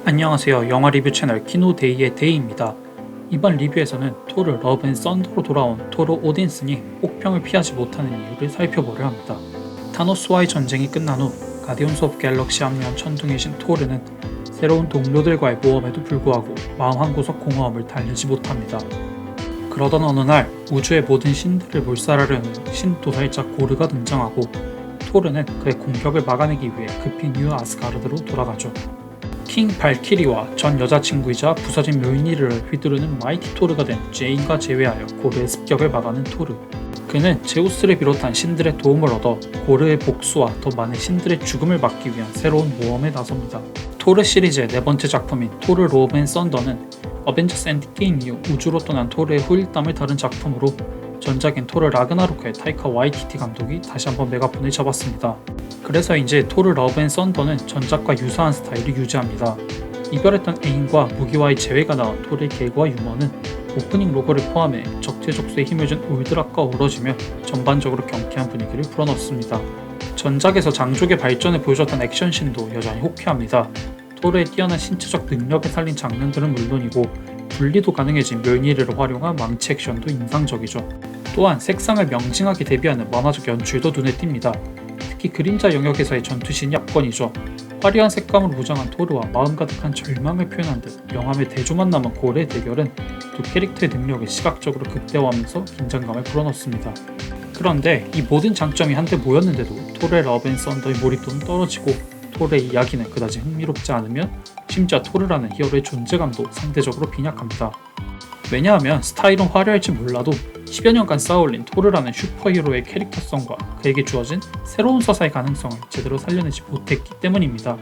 안녕하세요. 영화 리뷰 채널 키노데이의 데이입니다. 이번 리뷰에서는 토르 러브 앤 썬더로 돌아온 토르 오딘슨이 혹평을 피하지 못하는 이유를 살펴보려 합니다. 타노스와의 전쟁이 끝난 후 가디언스 오브 갤럭시에 합류한 천둥의 신 토르는 새로운 동료들과의 모험에도 불구하고 마음 한구석 공허함을 달래지 못합니다. 그러던 어느 날 우주의 모든 신들을 몰살하려는 신도살자 고르가 등장하고 토르는 그의 공격을 막아내기 위해 급히 뉴 아스가르드로 돌아가죠. 킹 발키리와 전 여자친구이자 부서진 묘인이를 휘두르는 마이티 토르가 된 제인과 제외하여 고르의 습격을 막아낸 토르. 그는 제우스를 비롯한 신들의 도움을 얻어 고르의 복수와 더 많은 신들의 죽음을 막기 위한 새로운 모험에 나섭니다. 토르 시리즈의 네 번째 작품인 토르 러브 앤 썬더는 어벤져스 엔드게임 이후 우주로 떠난 토르의 후일담을 다룬 작품으로 전작인 토르 라그나로크의 타이카 와이티티 감독이 다시 한번 메가폰을 잡았습니다. 그래서 이제 토르 러브 앤 썬더는 전작과 유사한 스타일을 유지합니다. 이별했던 애인과 무기와의 재회가 나온 토르의 개그와 유머는 오프닝 로고를 포함해 적재적소에 힘을 준 올드락과 어우러지며 전반적으로 경쾌한 분위기를 불어넣습니다. 전작에서 장족의 발전을 보여줬던 액션씬도 여전히 호쾌합니다. 토르의 뛰어난 신체적 능력을 살린 장면들은 물론이고 분리도 가능해진 멸니를 활용한 망치 액션도 인상적이죠. 또한 색상을 명징하게 대비하는 만화적 연출도 눈에 띕니다. 특히 그림자 영역에서의 전투신이 압권이죠. 화려한 색감으로 무장한 토르와 마음 가득한 절망을 표현한 듯 영함의 대조만 남은 고르의 대결은 두 캐릭터의 능력을 시각적으로 극대화하면서 긴장감을 불어넣습니다. 그런데 이 모든 장점이 한데 모였는데도 토르의 러브 앤 썬더의 몰입도는 떨어지고 토르의 이야기는 그다지 흥미롭지 않으며 심지어 토르라는 히어로의 존재감도 상대적으로 빈약합니다. 왜냐하면 스타일은 화려할지 몰라도 10여 년간 쌓아올린 토르라는 슈퍼히어로의 캐릭터성과 그에게 주어진 새로운 서사의 가능성을 제대로 살려내지 못했기 때문입니다.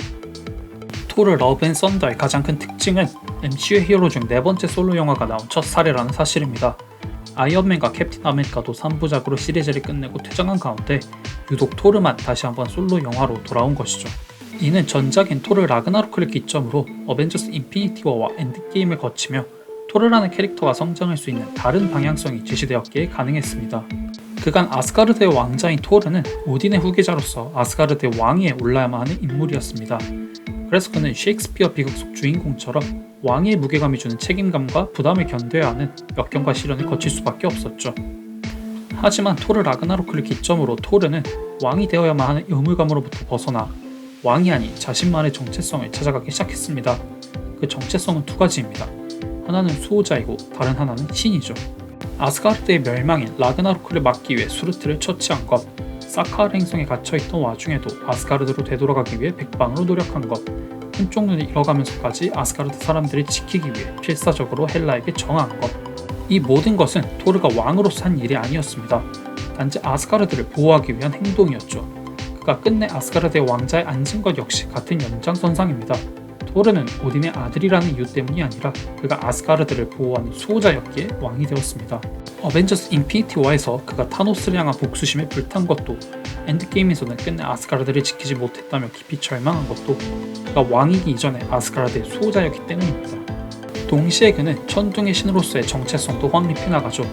토르 러브 앤 썬더의 가장 큰 특징은 MCU 히어로 중 네 번째 솔로 영화가 나온 첫 사례라는 사실입니다. 아이언맨과 캡틴 아메리카도 3부작으로 시리즈를 끝내고 퇴장한 가운데 유독 토르만 다시 한번 솔로 영화로 돌아온 것이죠. 이는 전작인 토르 라그나로크를 기점으로 어벤져스 인피니티 워와 엔드게임을 거치며 토르라는 캐릭터가 성장할 수 있는 다른 방향성이 제시되었기에 가능했습니다. 그간 아스가르드의 왕자인 토르는 오딘의 후계자로서 아스가르드의 왕위에 올라야만 하는 인물이었습니다. 그래서 그는 셰익스피어 비극 속 주인공처럼 왕위의 무게감이 주는 책임감과 부담을 견뎌야 하는 역경과 시련을 거칠 수밖에 없었죠. 하지만 토르 라그나로크를 기점으로 토르는 왕이 되어야만 하는 의무감으로부터 벗어나 왕이 아닌 자신만의 정체성을 찾아가기 시작했습니다. 그 정체성은 두 가지입니다. 하나는 수호자이고 다른 하나는 신이죠. 아스가르드의 멸망인 라그나로크를 막기 위해 수르트를 처치한 것, 사카르 행성에 갇혀있던 와중에도 아스가르드로 되돌아가기 위해 백방으로 노력한 것, 한쪽 눈을 잃어가면서까지 아스가르드 사람들을 지키기 위해 필사적으로 헬라에게 정한 것. 이 모든 것은 토르가 왕으로서 한 일이 아니었습니다. 단지 아스가르드를 보호하기 위한 행동이었죠. 그가 끝내 아스가르드의 왕자에 앉은 것 역시 같은 연장선상입니다. 토르는 오딘의 아들이라는 이유 때문이 아니라 그가 아스가르드를 보호하는 수호자였기에 왕이 되었습니다. 어벤져스 인피니티 워에서 그가 타노스를 향한 복수심에 불탄 것도, 엔드게임에서는 끝내 아스가르드를 지키지 못했다며 깊이 절망한 것도 그가 왕이기 이전에 아스가르드의 수호자였기 때문입니다. 동시에 그는 천둥의 신으로서의 정체성도 확립해 나가죠.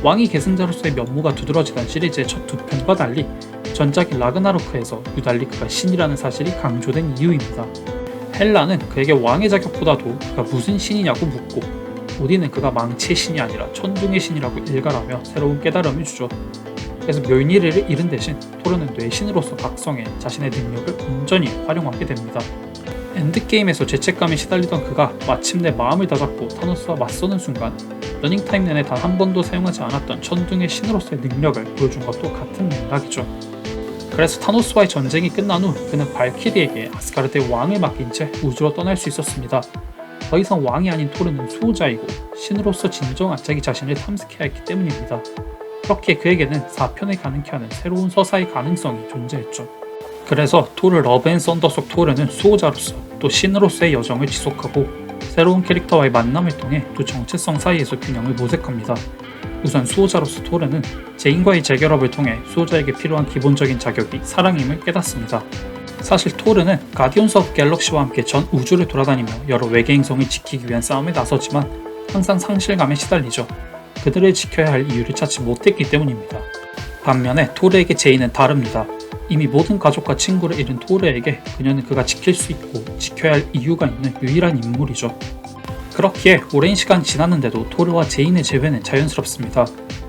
왕이 계승자로서의 면모가 두드러지던 시리즈의 첫 두 편과 달리 전작인 라그나로크에서 유달리 그가 신이라는 사실이 강조된 이유입니다. 헬라는 그에게 왕의 자격보다도 그가 무슨 신이냐고 묻고 오딘은 그가 망치의 신이 아니라 천둥의 신이라고 일갈하며 새로운 깨달음을 주죠. 그래서 멸니를 잃은 대신 토르는 뇌신으로서 각성해 자신의 능력을 온전히 활용하게 됩니다. 엔드게임에서 죄책감에 시달리던 그가 마침내 마음을 다잡고 타노스와 맞서는 순간 러닝타임 내내 단 한 번도 사용하지 않았던 천둥의 신으로서의 능력을 보여준 것도 같은 맥락이죠. 그래서 타노스와의 전쟁이 끝난 후 그는 발키리에게 아스가르드의 왕을 맡긴 채 우주로 떠날 수 있었습니다. 더 이상 왕이 아닌 토르는 수호자이고 신으로서 진정한 자기 자신을 탐색해야 했기 때문입니다. 그렇게 그에게는 4편을 가능케 하는 새로운 서사의 가능성이 존재했죠. 그래서 토르 러브 앤 썬더 속 토르는 수호자로서 또 신으로서의 여정을 지속하고 새로운 캐릭터와의 만남을 통해 두 정체성 사이에서 균형을 모색합니다. 우선 수호자로서 토르는 제인과의 재결합을 통해 수호자에게 필요한 기본적인 자격이 사랑임을 깨닫습니다. 사실 토르는 가디언스 오브 갤럭시와 함께 전 우주를 돌아다니며 여러 외계 행성을 지키기 위한 싸움에 나서지만 항상 상실감에 시달리죠. 그들을 지켜야 할 이유를 찾지 못했기 때문입니다. 반면에 토르에게 제인은 다릅니다. 이미 모든 가족과 친구를 잃은 토르에게 그녀는 그가 지킬 수 있고 지켜야 할 이유가 있는 유일한 인물이죠. 그렇기에 오랜 시간이 지났는데도 토르와 제인의 재회는 자연스럽습니다.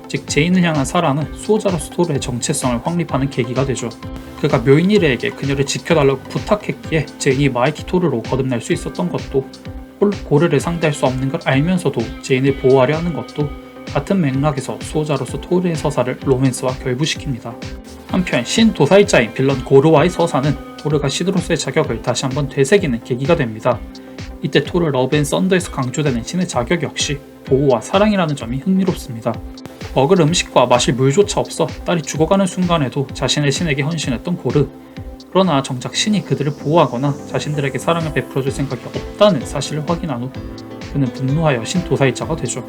즉 제인을 향한 사랑은 수호자로서 토르의 정체성을 확립하는 계기가 되죠. 그가 묘인이르에게 그녀를 지켜달라고 부탁했기에 제인이 마이티 토르로 거듭날 수 있었던 것도, 홀로 고르를 상대할 수 없는 걸 알면서도 제인을 보호하려 하는 것도 같은 맥락에서 수호자로서 토르의 서사를 로맨스와 결부시킵니다. 한편 신 도살자인 빌런 고르와의 서사는 토르가 신으로서의 자격을 다시 한번 되새기는 계기가 됩니다. 이때 토르 러브 앤 썬더에서 강조되는 신의 자격 역시 보호와 사랑이라는 점이 흥미롭습니다. 먹을 음식과 마실 물조차 없어 딸이 죽어가는 순간에도 자신의 신에게 헌신했던 고르. 그러나 정작 신이 그들을 보호하거나 자신들에게 사랑을 베풀어줄 생각이 없다는 사실을 확인한 후 그는 분노하여 신 도살자가 되죠.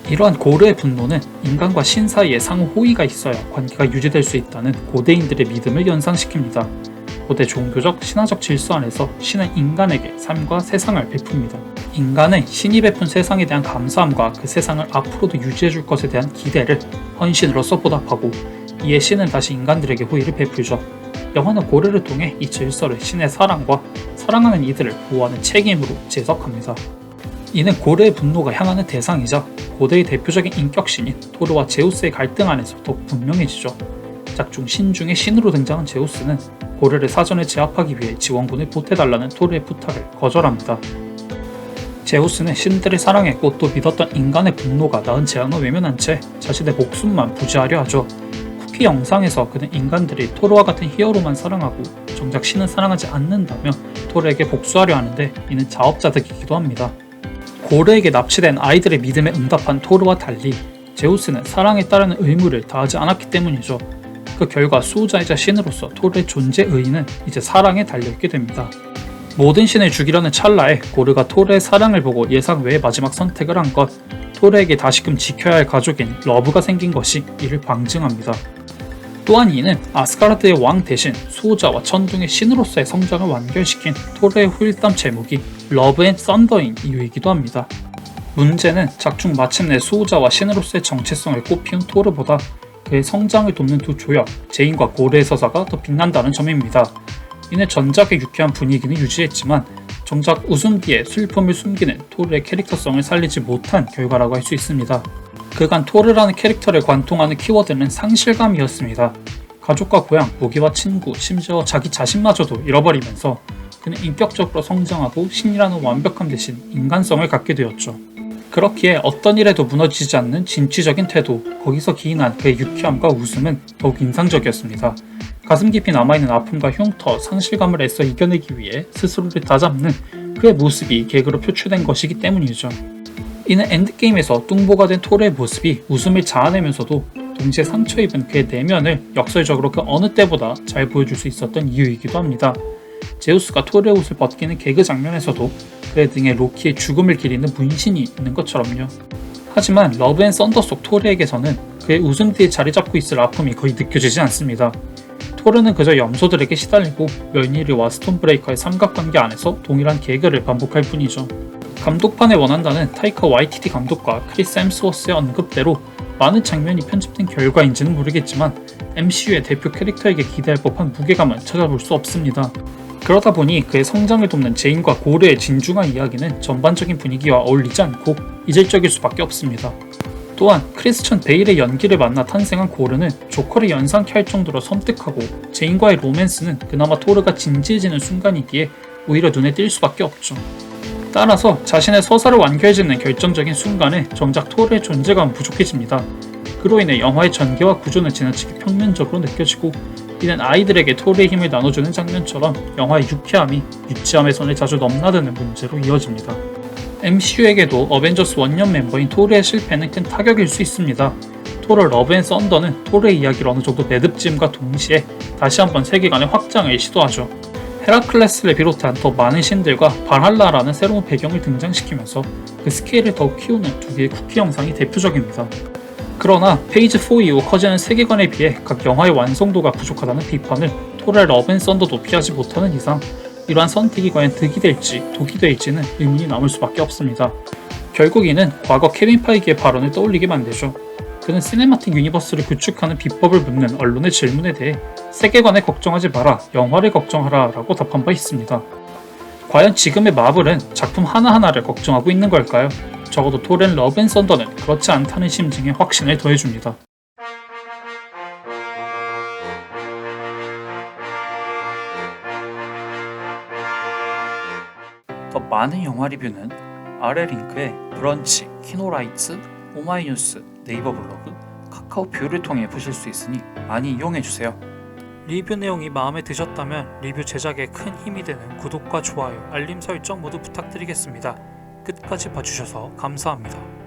이러한 고르의 분노는 인간과 신 사이에 상호 호의가 있어야 관계가 유지될 수 있다는 고대인들의 믿음을 연상시킵니다. 고대 종교적, 신화적 질서 안에서 신은 인간에게 삶과 세상을 베풉니다. 인간은 신이 베푼 세상에 대한 감사함과 그 세상을 앞으로도 유지해줄 것에 대한 기대를 헌신으로써 보답하고, 이에 신은 다시 인간들에게 호의를 베풀죠. 영화는 고르를 통해 이 질서를 신의 사랑과 사랑하는 이들을 보호하는 책임으로 재석합니다. 이는 고르의 분노가 향하는 대상이자 고대의 대표적인 인격신인 토르와 제우스의 갈등 안에서 더욱 분명해지죠. 작중 신 중에 신으로 등장한 제우스는 고르를 사전에 제압하기 위해 지원군을 보태달라는 토르의 부탁을 거절합니다. 제우스는 신들을 사랑했고 또 믿었던 인간의 분노가 낳은 재앙을 외면한 채 자신의 목숨만 부지하려 하죠. 쿠키 영상에서 그는 인간들이 토르와 같은 히어로만 사랑하고 정작 신은 사랑하지 않는다며 토르에게 복수하려 하는데 이는 자업자득이기도 합니다. 고르에게 납치된 아이들의 믿음에 응답한 토르와 달리 제우스는 사랑에 따르는 의무를 다하지 않았기 때문이죠. 그 결과 수호자이자 신으로서 토르의 존재 의의는 이제 사랑에 달려있게 됩니다. 모든 신을 죽이려는 찰나에 고르가 토르의 사랑을 보고 예상 외의 마지막 선택을 한 것, 토르에게 다시금 지켜야 할 가족인 러브가 생긴 것이 이를 방증합니다. 또한 이는 아스가르드의 왕 대신 수호자와 천둥의 신으로서의 성장을 완결시킨 토르의 후일담 제목이 러브 앤 썬더인 이유이기도 합니다. 문제는 작중 마침내 수호자와 신으로서의 정체성을 꽃피운 토르보다 그의 성장을 돕는 두 조역, 제인과 고르의 서사가 더 빛난다는 점입니다. 이는 전작의 유쾌한 분위기는 유지했지만 정작 웃음 뒤에 슬픔을 숨기는 토르의 캐릭터성을 살리지 못한 결과라고 할 수 있습니다. 그간 토르라는 캐릭터를 관통하는 키워드는 상실감이었습니다. 가족과 고향, 무기와 친구, 심지어 자기 자신마저도 잃어버리면서 그는 인격적으로 성장하고 신이라는 완벽함 대신 인간성을 갖게 되었죠. 그렇기에 어떤 일에도 무너지지 않는 진취적인 태도, 거기서 기인한 그의 유쾌함과 웃음은 더욱 인상적이었습니다. 가슴 깊이 남아있는 아픔과 흉터, 상실감을 애써 이겨내기 위해 스스로를 다잡는 그의 모습이 개그로 표출된 것이기 때문이죠. 이는 엔드게임에서 뚱보가 된 토르의 모습이 웃음을 자아내면서도 동시에 상처 입은 그의 내면을 역설적으로 그 어느 때보다 잘 보여줄 수 있었던 이유이기도 합니다. 제우스가 토르의 옷을 벗기는 개그 장면에서도 그의 등에 로키의 죽음을 기리는 문신이 있는 것처럼요. 하지만 러브 앤 썬더 속 토르에게서는 그의 웃음 뒤에 자리 잡고 있을 아픔이 거의 느껴지지 않습니다. 토르는 그저 염소들에게 시달리고 멸니르와 스톤브레이커의 삼각관계 안에서 동일한 개그를 반복할 뿐이죠. 감독판에 원한다는 타이카 와이티티 감독과 크리스 햄스워스의 언급대로 많은 장면이 편집된 결과인지는 모르겠지만 MCU의 대표 캐릭터에게 기대할 법한 무게감은 찾아볼 수 없습니다. 그러다 보니 그의 성장을 돕는 제인과 고르의 진중한 이야기는 전반적인 분위기와 어울리지 않고 이질적일 수밖에 없습니다. 또한 크리스천 베일의 연기를 만나 탄생한 고르는 조커를 연상케 할 정도로 섬뜩하고 제인과의 로맨스는 그나마 토르가 진지해지는 순간이기에 오히려 눈에 띌 수밖에 없죠. 따라서 자신의 서사를 완결짓는 결정적인 순간에 정작 토르의 존재감은 부족해집니다. 그로 인해 영화의 전개와 구조는 지나치게 평면적으로 느껴지고 이는 아이들에게 토르의 힘을 나눠주는 장면처럼 영화의 유쾌함이 유치함의 선을 자주 넘나드는 문제로 이어집니다. MCU에게도 어벤져스 원년 멤버인 토르의 실패는 큰 타격일 수 있습니다. 토르 러브 앤 썬더는 토르의 이야기를 어느 정도 매듭지음과 동시에 다시 한번 세계관의 확장을 시도하죠. 헤라클레스를 비롯한 더 많은 신들과 발할라라는 새로운 배경을 등장시키면서 그 스케일을 더욱 키우는 두 개의 쿠키 영상이 대표적입니다. 그러나 페이지 4 이후 커지는 세계관에 비해 각 영화의 완성도가 부족하다는 비판을 토르의 러브 앤 썬더도 피하지 못하는 이상 이러한 선택이 과연 득이 될지 독이 될지는 의문이 남을 수밖에 없습니다. 결국 이는 과거 케빈 파이기의 발언을 떠올리게 만들죠. 그는 시네마틱 유니버스를 구축하는 비법을 묻는 언론의 질문에 대해 세계관에 걱정하지 마라, 영화를 걱정하라 라고 답한 바 있습니다. 과연 지금의 마블은 작품 하나하나를 걱정하고 있는 걸까요? 적어도 톨 앤 러브 앤 썬더는 그렇지 않다는 심증에 확신을 더해줍니다. 더 많은 영화 리뷰는 아래 링크에 브런치, 키노라이츠, 오마이뉴스, 네이버 블로그, 카카오 뷰를 통해 보실 수 있으니 많이 이용해주세요. 리뷰 내용이 마음에 드셨다면 리뷰 제작에 큰 힘이 되는 구독과 좋아요, 알림 설정 모두 부탁드리겠습니다. 끝까지 봐주셔서 감사합니다.